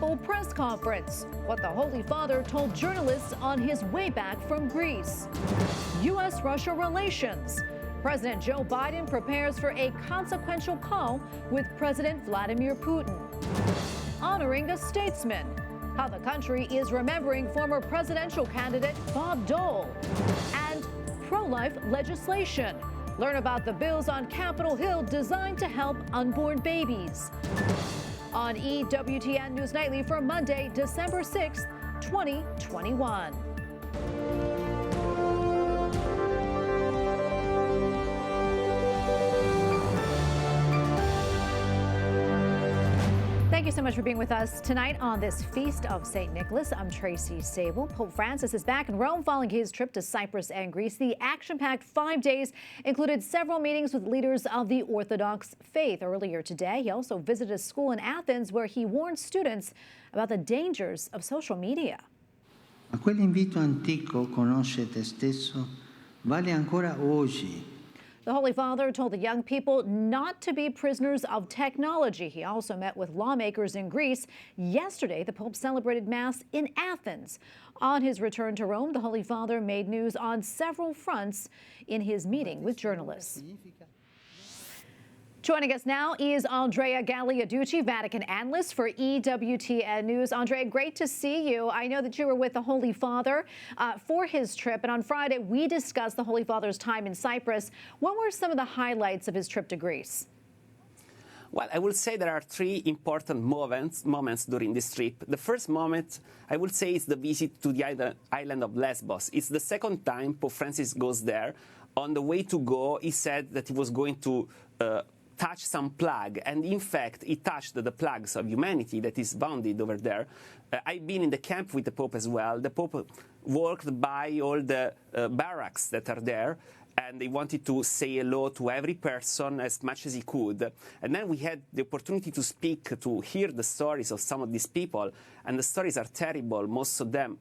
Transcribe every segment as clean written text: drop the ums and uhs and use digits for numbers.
papal press conference. What the Holy Father told journalists on his way back from Greece. U.S.-Russia relations. President Joe Biden prepares for a consequential call with President Vladimir Putin. Honoring a statesman. How the country is remembering former presidential candidate Bob Dole. And pro-life legislation. Learn about the bills on Capitol Hill designed to help unborn babies. On EWTN News Nightly for Monday, December 6th, 2021. Thank you so much for being with us tonight on this Feast of St. Nicholas. I'm Tracy Sable. Pope Francis is back in Rome following his trip to Cyprus and Greece. The action-packed 5 days included several meetings with leaders of the Orthodox faith. Earlier today, he also visited a school in Athens where he warned students about the dangers of social media. Ma quell'invito antico, conosce te stesso, vale ancora oggi. The Holy Father told the young people not to be prisoners of technology. He also met with lawmakers in Greece. Yesterday, the Pope celebrated Mass in Athens. On his return to Rome, the Holy Father made news on several fronts in his meeting with journalists. Joining us now is Andrea Gagliarducci, Vatican Analyst for EWTN News. Andrea, great to see you. I know that you were with the Holy Father for his trip, and on Friday we discussed the Holy Father's time in Cyprus. What were some of the highlights of his trip to Greece? Well, I will say there are three important moments during this trip. The first moment, I would say, is the visit to the island of Lesbos. It's the second time Pope Francis goes there. On the way to go, he said that he was going to touch some plug, and in fact he touched the plugs of humanity that is bounded over there. I've been in the camp with the Pope as well. The Pope walked by all the barracks that are there, and he wanted to say hello to every person as much as he could. And then we had the opportunity to speak, to hear the stories of some of these people, and the stories are terrible. Most of them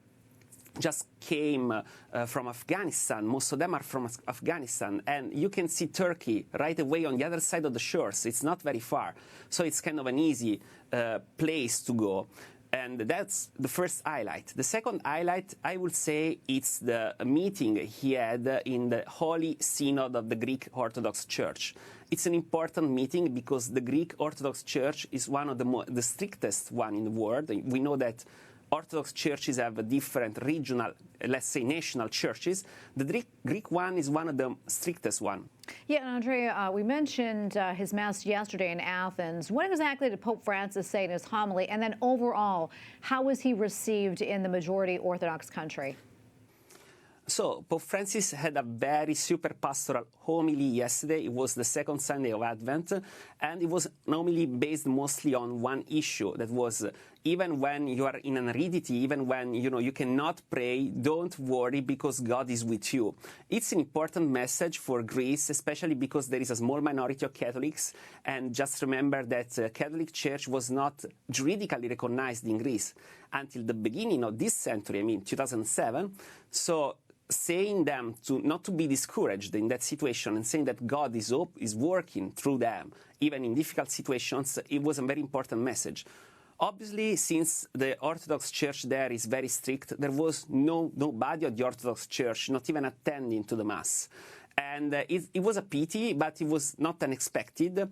just came from Afghanistan. Most of them are from Afghanistan. And you can see Turkey right away on the other side of the shores. It's not very far. So it's kind of an easy place to go. And that's the first highlight. The second highlight, I would say, it's the meeting he had in the Holy Synod of the Greek Orthodox Church. It's an important meeting because the Greek Orthodox Church is one of the strictest one in the world. We know that Orthodox churches have different regional, let's say national churches. The Greek one is one of the strictest one. Yeah, and Andrea, we mentioned his Mass yesterday in Athens. What exactly did Pope Francis say in his homily? And then overall, how was he received in the majority Orthodox country? So, Pope Francis had a very super pastoral homily yesterday. It was the second Sunday of Advent, and it was an homily based mostly on one issue. That was, even when you are in an aridity, even when you cannot pray, don't worry because God is with you. It's an important message for Greece, especially because there is a small minority of Catholics. And just remember that Catholic Church was not juridically recognized in Greece until the beginning of this century, 2007. So, saying them not to be discouraged in that situation and saying that God is working through them, even in difficult situations, it was a very important message. Obviously, since the Orthodox Church there is very strict, there was nobody of the Orthodox Church, not even attending to the Mass. And it was a pity, but it was not unexpected.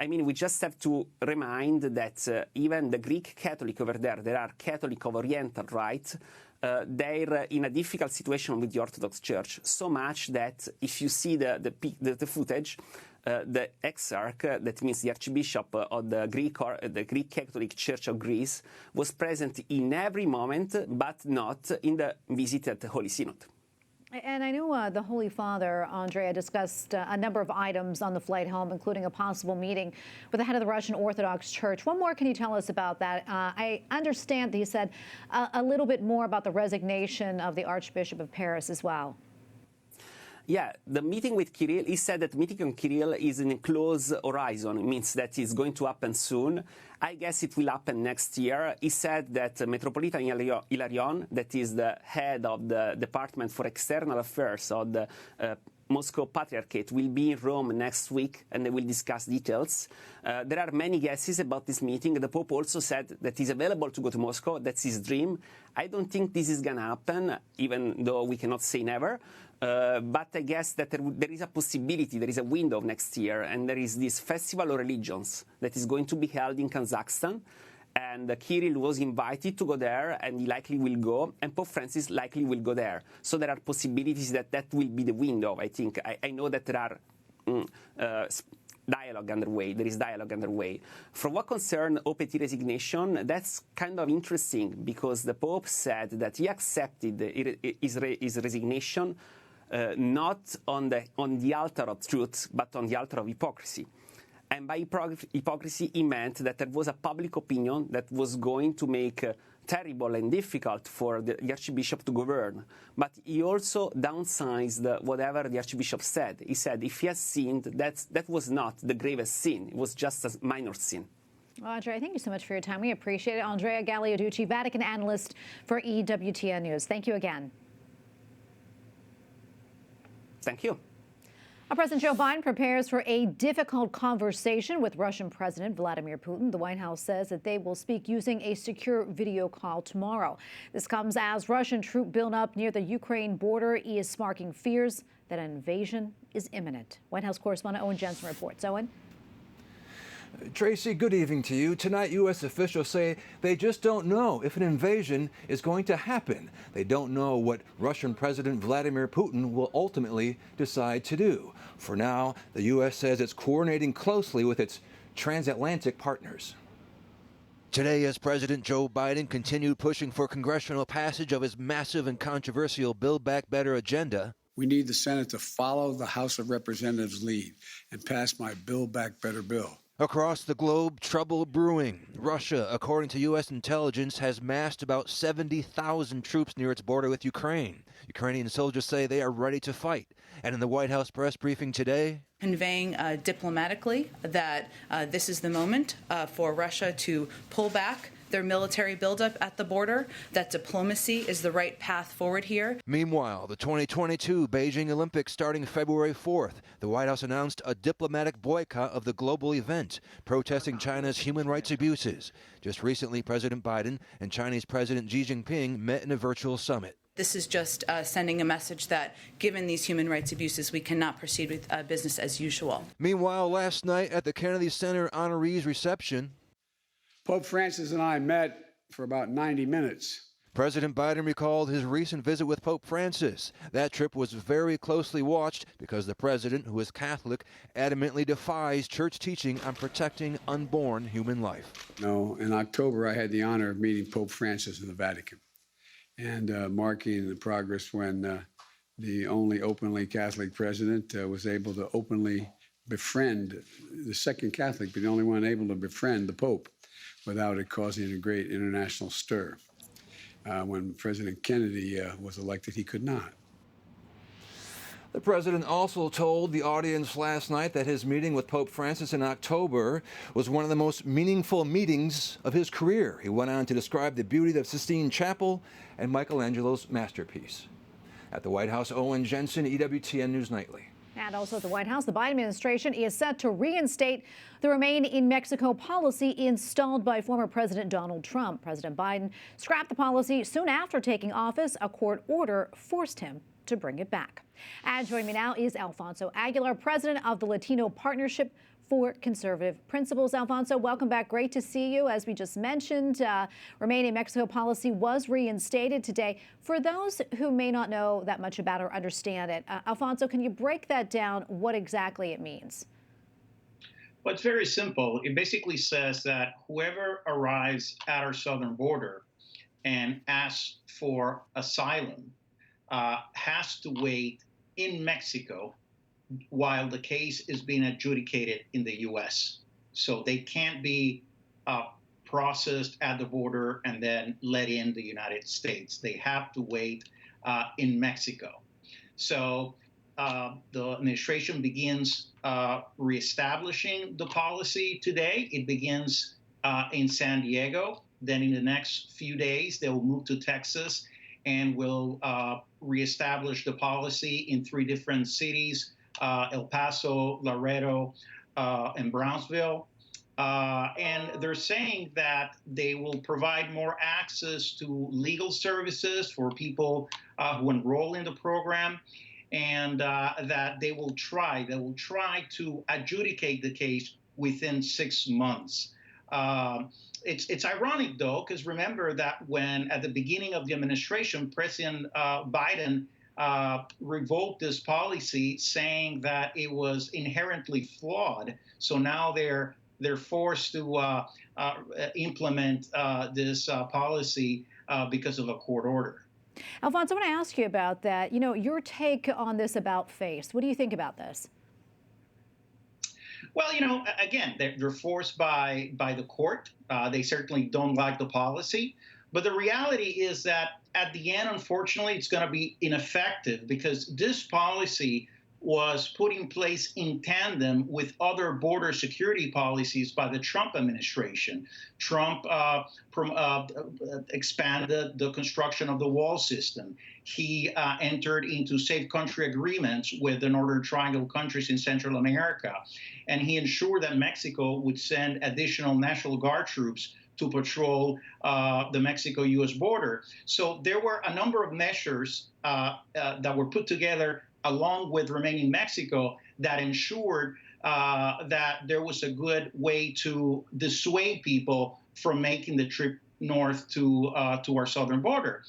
We just have to remind that even the Greek Catholic over there are Catholic of Oriental Rite. They're in a difficult situation with the Orthodox Church, so much that if you see the footage, the exarch, that means the Archbishop of the Greek Catholic Church of Greece, was present in every moment, but not in the visit at the Holy Synod. And I know the Holy Father, Andrea, discussed a number of items on the flight home, including a possible meeting with the head of the Russian Orthodox Church. What more can you tell us about that? I understand that he said a little bit more about the resignation of the Archbishop of Paris as well. Yeah, the meeting with Kirill, he said that the meeting on Kirill is in a close horizon. It means that it's going to happen soon. I guess it will happen next year. He said that Metropolitan Hilarion, that is the head of the Department for External Affairs of the Moscow Patriarchate will be in Rome next week, and they will discuss details. There are many guesses about this meeting. The Pope also said that he's available to go to Moscow. That's his dream. I don't think this is going to happen, even though we cannot say never. But I guess that there is a possibility, there is a window next year, and there is this Festival of Religions that is going to be held in Kazakhstan. And Kirill was invited to go there, and he likely will go, and Pope Francis likely will go there. So there are possibilities that will be the window, I think. I know that there are dialogue underway. There is dialogue underway. For what concerns OPT resignation, that's kind of interesting, because the Pope said that he accepted his resignation not on the altar of truth, but on the altar of hypocrisy. And by hypocrisy, he meant that there was a public opinion that was going to make terrible and difficult for the Archbishop to govern. But he also downsized whatever the Archbishop said. He said if he has sinned, that was not the gravest sin. It was just a minor sin. Well, Andrea, thank you so much for your time. We appreciate it. Andrea Gagliarducci, Vatican Analyst for EWTN News. Thank you again. Thank you. President Joe Biden prepares for a difficult conversation with Russian President Vladimir Putin. The White House says that they will speak using a secure video call tomorrow. This comes as Russian troop buildup near the Ukraine border is sparking fears that an invasion is imminent. White House correspondent Owen Jensen reports. Owen? Tracy, good evening to you. Tonight, U.S. officials say they just don't know if an invasion is going to happen. They don't know what Russian President Vladimir Putin will ultimately decide to do. For now, the U.S. says it's coordinating closely with its transatlantic partners. Today, as President Joe Biden continued pushing for congressional passage of his massive and controversial Build Back Better agenda, we need the Senate to follow the House of Representatives' lead and pass my Build Back Better bill. Across the globe, trouble brewing. Russia, according to U.S. intelligence, has massed about 70,000 troops near its border with Ukraine. Ukrainian soldiers say they are ready to fight. And in the White House press briefing today, conveying diplomatically that this is the moment for Russia to pull back their military buildup at the border, that diplomacy is the right path forward here. Meanwhile, the 2022 Beijing Olympics starting February 4th, the White House announced a diplomatic boycott of the global event, protesting China's human rights abuses. Just recently, President Biden and Chinese President Xi Jinping met in a virtual summit. This is just sending a message that, given these human rights abuses, we cannot proceed with business as usual. Meanwhile, last night at the Kennedy Center honorees reception, Pope Francis and I met for about 90 minutes. President Biden recalled his recent visit with Pope Francis. That trip was very closely watched because the president, who is Catholic, adamantly defies church teaching on protecting unborn human life. No, in October, I had the honor of meeting Pope Francis in the Vatican and marking the progress when the only openly Catholic president was able to openly befriend the second Catholic, but the only one able to befriend the Pope without it causing a great international stir. When President Kennedy was elected, he could not. The president also told the audience last night that his meeting with Pope Francis in October was one of the most meaningful meetings of his career. He went on to describe the beauty of Sistine Chapel and Michelangelo's masterpiece. At the White House, Owen Jensen, EWTN News Nightly. And also at the White House, the Biden administration is set to reinstate the Remain in Mexico policy installed by former President Donald Trump. President Biden scrapped the policy soon after taking office. A court order forced him to bring it back. And joining me now is Alfonso Aguilar, president of the Latino Partnership for Conservative Principles. Alfonso, welcome back. Great to see you. As we just mentioned, Remain in Mexico policy was reinstated today. For those who may not know that much about or understand it, Alfonso, can you break that down, what exactly it means? Well, it's very simple. It basically says that whoever arrives at our southern border and asks for asylum has to wait in Mexico while the case is being adjudicated in the U.S. So they can't be processed at the border and then let in the United States. They have to wait in Mexico. So the administration begins reestablishing the policy today. It begins in San Diego. Then in the next few days, they will move to Texas. and will reestablish the policy in 3 different cities, El Paso, Laredo, and Brownsville. And they're saying that they will provide more access to legal services for people who enroll in the program, and that they will try to adjudicate the case within 6 months. It's ironic, though, because remember that when at the beginning of the administration, President Biden revoked this policy, saying that it was inherently flawed. So now they're forced to implement this policy because of a court order. Alfonso, I want to ask you about that. You know, your take on this about face. What do you think about this? Well, you know, again, they're forced by the court. They certainly don't like the policy. But the reality is that at the end, unfortunately, it's going to be ineffective because this policy was put in place in tandem with other border security policies by the Trump administration. Trump expanded the construction of the wall system. He entered into safe country agreements with the Northern Triangle countries in Central America. And he ensured that Mexico would send additional National Guard troops to patrol the Mexico-U.S. border. So there were a number of measures that were put together along with remaining Mexico that ensured that there was a good way to dissuade people from making the trip north to our southern border.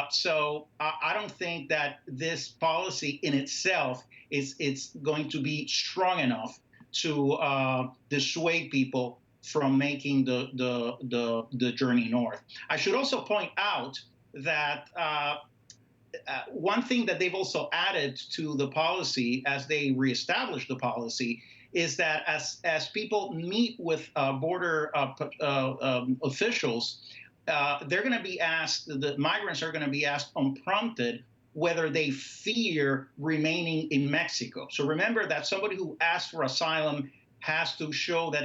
So I don't think that this policy in itself is going to be strong enough to dissuade people from making the journey north. I should also point out that one thing that they've also added to the policy as they reestablish the policy is that as people meet with border officials, they're going to be asked, the migrants are going to be asked unprompted whether they fear remaining in Mexico. So remember that somebody who asks for asylum has to show that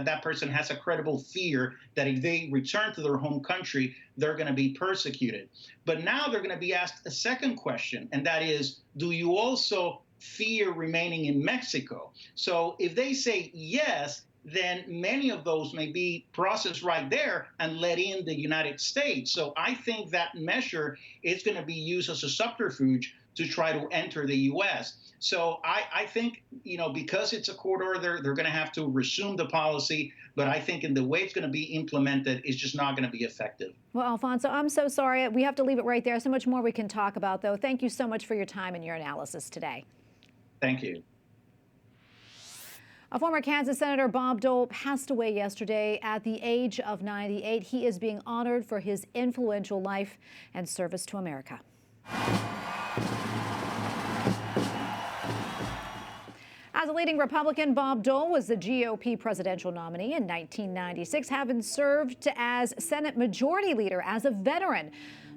that person has a credible fear that if they return to their home country, they're going to be persecuted. But now they're going to be asked a second question, and that is, do you also fear remaining in Mexico? So if they say yes, then many of those may be processed right there and let in the United States. So I think that measure is going to be used as a subterfuge to try to enter the U.S. So I think, you know, because it's a court order, they're going to have to resume the policy. But I think in the way it's going to be implemented, it's just not going to be effective. Well, Alfonso, I'm so sorry. We have to leave it right there. So much more we can talk about, though. Thank you so much for your time and your analysis today. Thank you. A former Kansas Senator, Bob Dole, passed away yesterday at the age of 98. He is being honored for his influential life and service to America. As a leading Republican, Bob Dole was the GOP presidential nominee in 1996, having served as Senate Majority Leader as a veteran.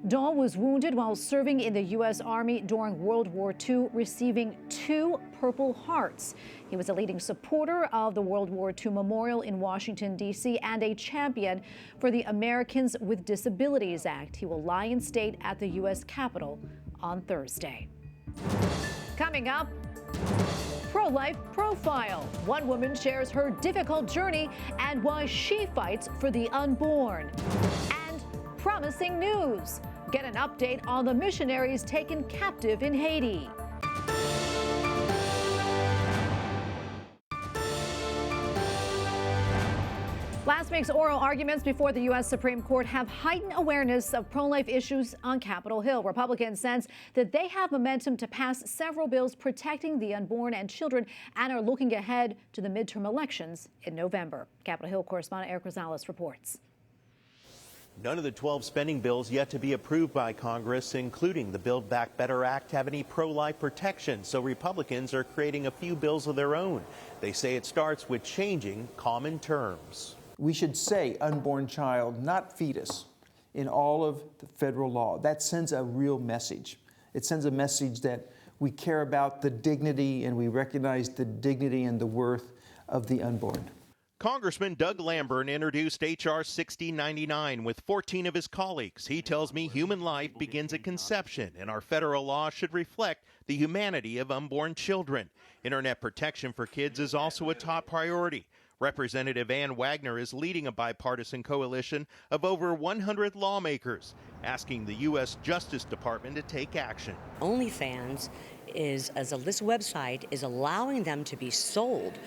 Dole was wounded while serving in the U.S. Army during World War II, receiving 2 Purple Hearts. He was a leading supporter of the World War II Memorial in Washington, D.C., and a champion for the Americans with Disabilities Act. He will lie in state at the U.S. Capitol on Thursday. Coming up, pro-life profile. One woman shares her difficult journey and why she fights for the unborn. And promising news. Get an update on the missionaries taken captive in Haiti. Last week's oral arguments before the U.S. Supreme Court have heightened awareness of pro-life issues on Capitol Hill. Republicans sense that they have momentum to pass several bills protecting the unborn and children and are looking ahead to the midterm elections in November. Capitol Hill correspondent Eric Rosales reports. None of the 12 spending bills yet to be approved by Congress, including the Build Back Better Act, have any pro-life protection, so Republicans are creating a few bills of their own. They say it starts with changing common terms. We should say unborn child, not fetus, in all of the federal law. That sends a real message. It sends a message that we care about the dignity and we recognize the dignity and the worth of the unborn. Congressman Doug Lamburn introduced H.R. 6099 with 14 of his colleagues. He tells me human life begins at conception, and our federal law should reflect the humanity of unborn children. Internet protection for kids is also a top priority. Representative Ann Wagner is leading a bipartisan coalition of over 100 lawmakers, asking the U.S. Justice Department to take action. OnlyFans as a list website is allowing them to be sold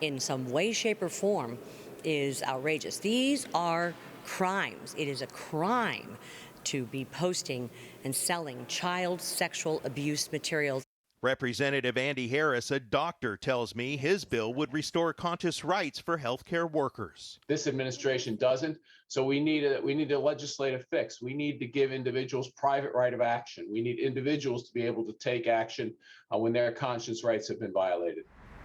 in some way, shape, or form is outrageous. These are crimes. It is a crime to be posting and selling child sexual abuse materials. Representative Andy Harris, a doctor, tells me his bill would restore conscious rights for healthcare workers. This administration doesn't, so we need a legislative fix. We need to give individuals private right of action. We need individuals to be able to take action when their conscience rights have been violated.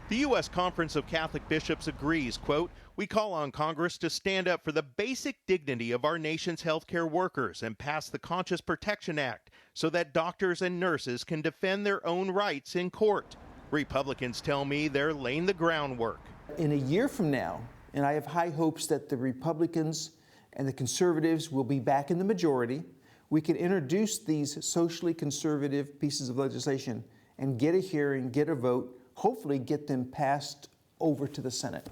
The U.S. Conference of Catholic Bishops agrees, quote, "We call on Congress to stand up for the basic dignity of our nation's healthcare workers and pass the Conscious Protection Act so that doctors and nurses can defend their own rights in court." Republicans tell me they're laying the groundwork. In a year from now, and I have high hopes that the Republicans and the conservatives will be back in the majority, we can introduce these socially conservative pieces of legislation and get a hearing, get a vote, hopefully get them passed over to the Senate.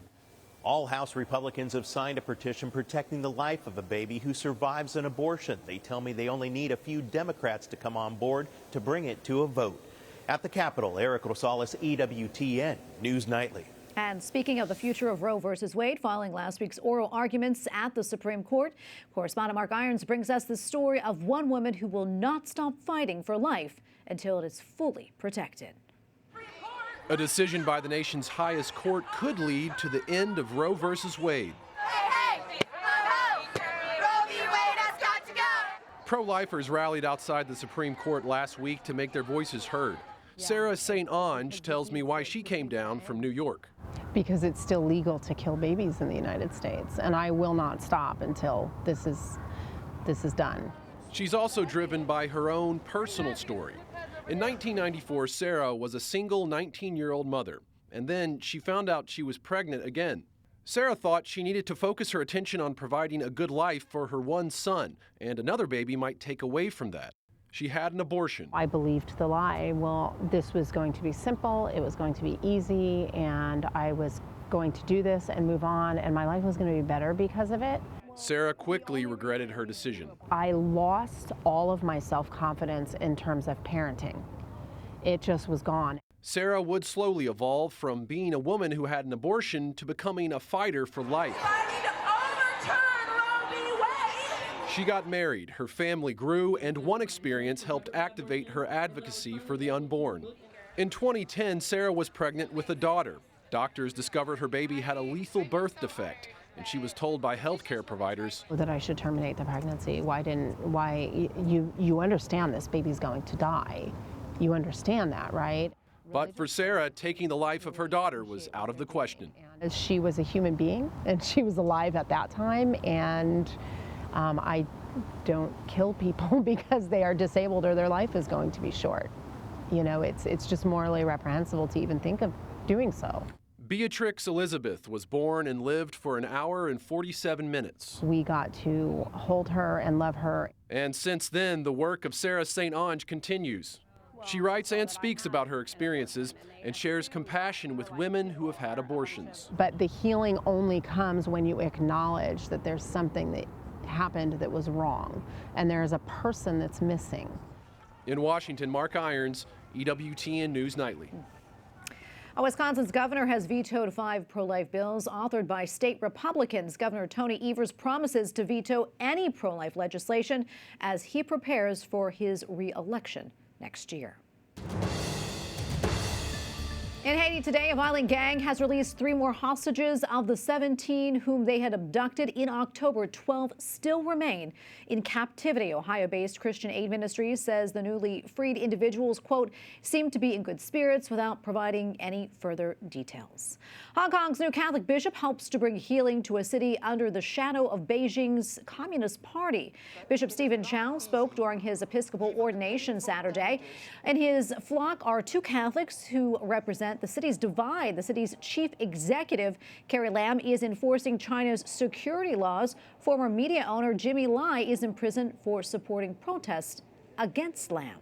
All House Republicans have signed a petition protecting the life of a baby who survives an abortion. They tell me they only need a few Democrats to come on board to bring it to a vote. At the Capitol, Eric Rosales, EWTN News Nightly. And speaking of the future of Roe versus Wade, following last week's oral arguments at the Supreme Court, Correspondent Mark Irons brings us the story of one woman who will not stop fighting for life until it is fully protected. A decision by the nation's highest court could lead to the end of Roe versus Wade. Pro-lifers rallied outside the Supreme Court last week to make their voices heard. Sarah St. Onge tells me why she came down from New York. Because it's still legal to kill babies in the United States, and I will not stop until this is done. She's also driven by her own personal story. In 1994, Sarah was a single 19-year-old mother, and then she found out she was pregnant again. Sarah thought she needed to focus her attention on providing a good life for her one son, and another baby might take away from that. She had an abortion. I believed the lie. Well, this was going to be simple, it was going to be easy, and I was going to do this and move on, and my life was going to be better because of it. Sarah quickly regretted her decision. I lost all of my self-confidence in terms of parenting. It just was gone. Sarah would slowly evolve from being a woman who had an abortion to becoming a fighter for life. I need to overturn Roe v. Wade. She got married, her family grew, and one experience helped activate her advocacy for the unborn. In 2010, Sarah was pregnant with a daughter. Doctors discovered her baby had a lethal birth defect, and she was told by healthcare providers that I should terminate the pregnancy. You understand this baby's going to die. You understand that, right? But for Sarah, taking the life of her daughter was out of the question. She was a human being, and she was alive at that time, and I don't kill people because they are disabled or their life is going to be short. You know, it's just morally reprehensible to even think of doing so. Beatrix Elizabeth was born and lived for an hour and 47 minutes. We got to hold her and love her. And since then, the work of Sarah St. Onge continues. She writes and speaks about her experiences and shares compassion with women who have had abortions. But the healing only comes when you acknowledge that there's something that happened that was wrong, and there's a person that's missing. In Washington, Mark Irons, EWTN News Nightly. Wisconsin's governor has vetoed 5 pro-life bills authored by state Republicans. Governor Tony Evers promises to veto any pro-life legislation as he prepares for his re-election next year. In Haiti today, a violent gang has released 3 more hostages. Of the 17 whom they had abducted in October, 12 still remain in captivity. Ohio-based Christian Aid Ministries says the newly freed individuals, quote, seem to be in good spirits without providing any further details. Hong Kong's new Catholic bishop hopes to bring healing to a city under the shadow of Beijing's Communist Party. Bishop Stephen Chow spoke during his Episcopal ordination Saturday. In his flock are 2 Catholics who represent represent the city's divide. The city's chief executive, Carrie Lam, is enforcing China's security laws. Former media owner Jimmy Lai is in prison for supporting protests against Lam.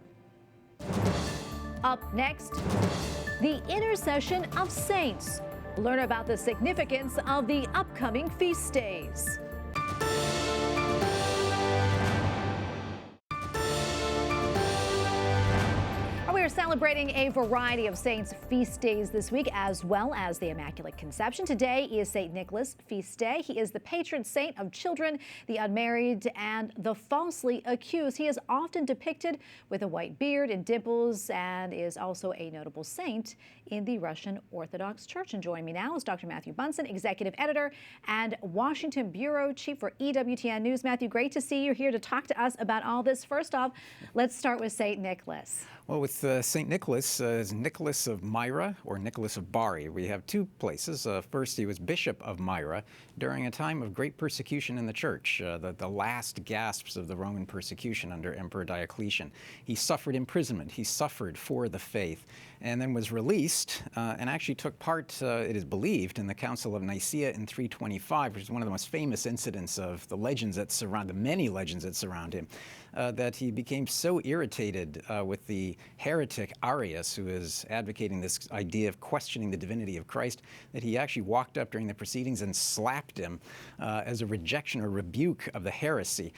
Up next, the intercession of saints. Learn about the significance of the upcoming feast days. We're celebrating a variety of saints' feast days this week, as well as the Immaculate Conception. Today is St. Nicholas' feast day. He is the patron saint of children, the unmarried, and the falsely accused. He is often depicted with a white beard and dimples, and is also a notable saint in the Russian Orthodox Church. And joining me now is Dr. Matthew Bunson, executive editor and Washington bureau chief for EWTN News. Matthew, great to see you here to talk to us about all this. First off, let's start with St. Nicholas. Well, with St. Nicholas, is Nicholas of Myra or Nicholas of Bari. We have two places. First, he was Bishop of Myra during a time of great persecution in the church, the last gasps of the Roman persecution under Emperor Diocletian. He suffered imprisonment. He suffered for the faith, and then was released and actually took part, it is believed, in the Council of Nicaea in 325, which is one of the most famous incidents of the legends that surround, the many legends that surround him, that he became so irritated with the heretic Arius, who is advocating this idea of questioning the divinity of Christ, that he actually walked up during the proceedings and slapped him as a rejection or rebuke of the heresy.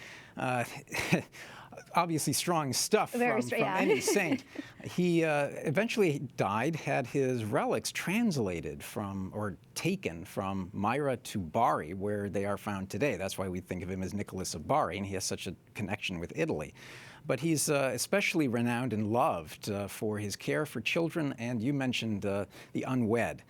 Obviously strong stuff from any saint. He eventually died, had his relics translated from, or taken from Myra to Bari, where they are found today. That's why we think of him as Nicholas of Bari, and he has such a connection with Italy. But he's especially renowned and loved for his care for children, and you mentioned the unwed.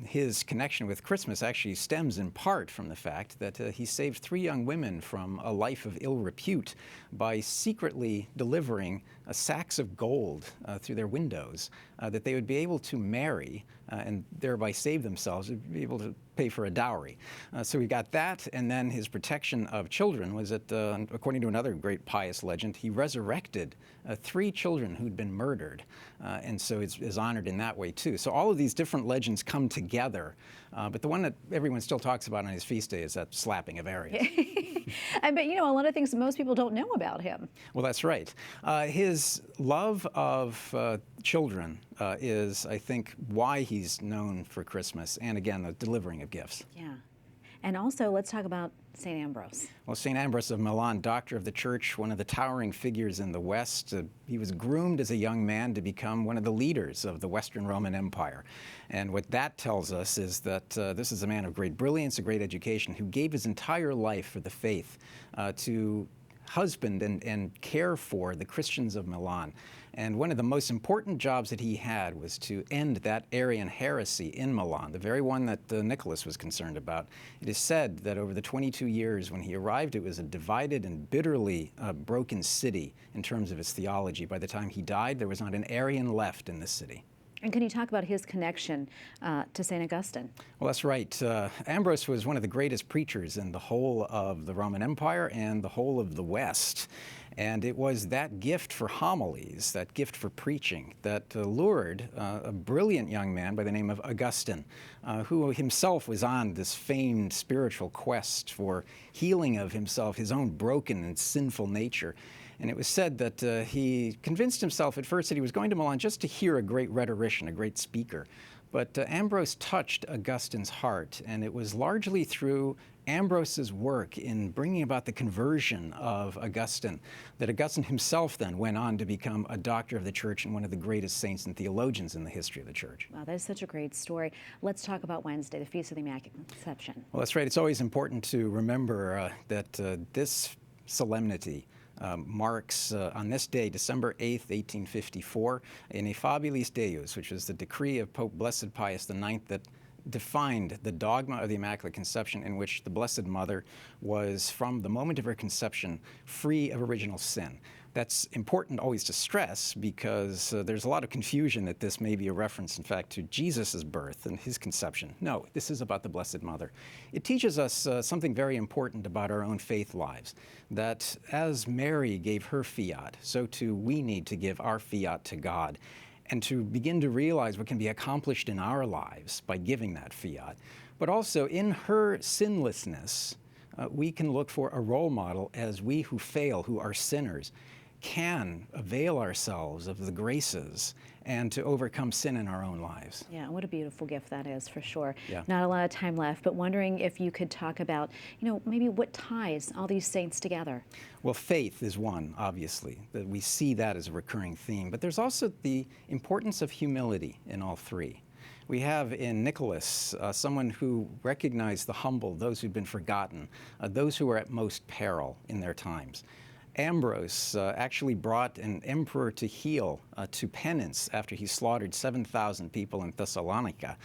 His connection with Christmas actually stems in part from the fact that he saved 3 young women from a life of ill repute by secretly delivering sacks of gold through their windows that they would be able to marry and thereby save themselves, be able to pay for a dowry. So we got that, and then his protection of children was that, according to another great pious legend, he resurrected 3 children who'd been murdered, and so is honored in that way too. So all of these different legends come together, but the one that everyone still talks about on his feast day is that slapping of Arius. But you know, a lot of things most people don't know about him. Well, that's right. His love of children is, I think, why he's known for Christmas, and again, the delivering of gifts. Yeah. And also, let's talk about St. Ambrose. Well, St. Ambrose of Milan, doctor of the church, one of the towering figures in the West. He was groomed as a young man to become one of the leaders of the Western Roman Empire. And what that tells us is that this is a man of great brilliance, a great education, who gave his entire life for the faith to husband and care for the Christians of Milan. And one of the most important jobs that he had was to end that Arian heresy in Milan, the very one that Nicholas was concerned about. It is said that over the 22 years when he arrived, it was a divided and bitterly broken city in terms of its theology. By the time he died, there was not an Arian left in the city. And can you talk about his connection to St. Augustine? Well, that's right. Ambrose was one of the greatest preachers in the whole of the Roman Empire and the whole of the West. And it was that gift for homilies, that gift for preaching, that lured a brilliant young man by the name of Augustine, who himself was on this famed spiritual quest for healing of himself, his own broken and sinful nature. And it was said that he convinced himself at first that he was going to Milan just to hear a great rhetorician, a great speaker. But Ambrose touched Augustine's heart, and it was largely through Ambrose's work in bringing about the conversion of Augustine that Augustine himself then went on to become a doctor of the church and one of the greatest saints and theologians in the history of the church. Wow, that is such a great story. Let's talk about Wednesday, the Feast of the Immaculate Conception. Well, that's right. It's always important to remember that this solemnity marks on this day, December 8th, 1854, in Affabilis Deus, which was the decree of Pope Blessed Pius IX that defined the dogma of the Immaculate Conception, in which the Blessed Mother was, from the moment of her conception, free of original sin. That's important always to stress, because there's a lot of confusion that this may be a reference, in fact, to Jesus' birth and his conception. No, this is about the Blessed Mother. It teaches us something very important about our own faith lives, that as Mary gave her fiat, so too we need to give our fiat to God. and to begin to realize what can be accomplished in our lives by giving that fiat. But also in her sinlessness, we can look for a role model as we who fail, who are sinners, can avail ourselves of the graces and to overcome sin in our own lives. Yeah, what a beautiful gift that is, for sure. Yeah. Not a lot of time left, but wondering if you could talk about, maybe what ties all these saints together. Well, faith is one, obviously, that we see that as a recurring theme, but there's also the importance of humility in all three. We have in Nicholas someone who recognized the humble, those who've been forgotten, those who are at most peril in their times. Ambrose actually brought an emperor to heel to penance after he slaughtered 7,000 people in Thessalonica.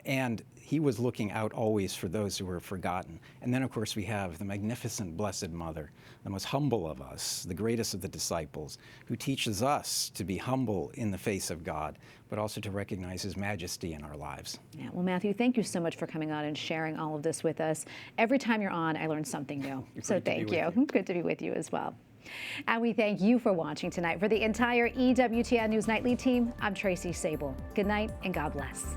And he was looking out always for those who were forgotten. And then, of course, we have the magnificent Blessed Mother, the most humble of us, the greatest of the disciples, who teaches us to be humble in the face of God, but also to recognize His majesty in our lives. Yeah, well, Matthew, thank you so much for coming on and sharing all of this with us. Every time you're on, I learn something new. So thank you. Good to be with you as well. And we thank you for watching tonight. For the entire EWTN News Nightly team, I'm Tracy Sable. Good night and God bless.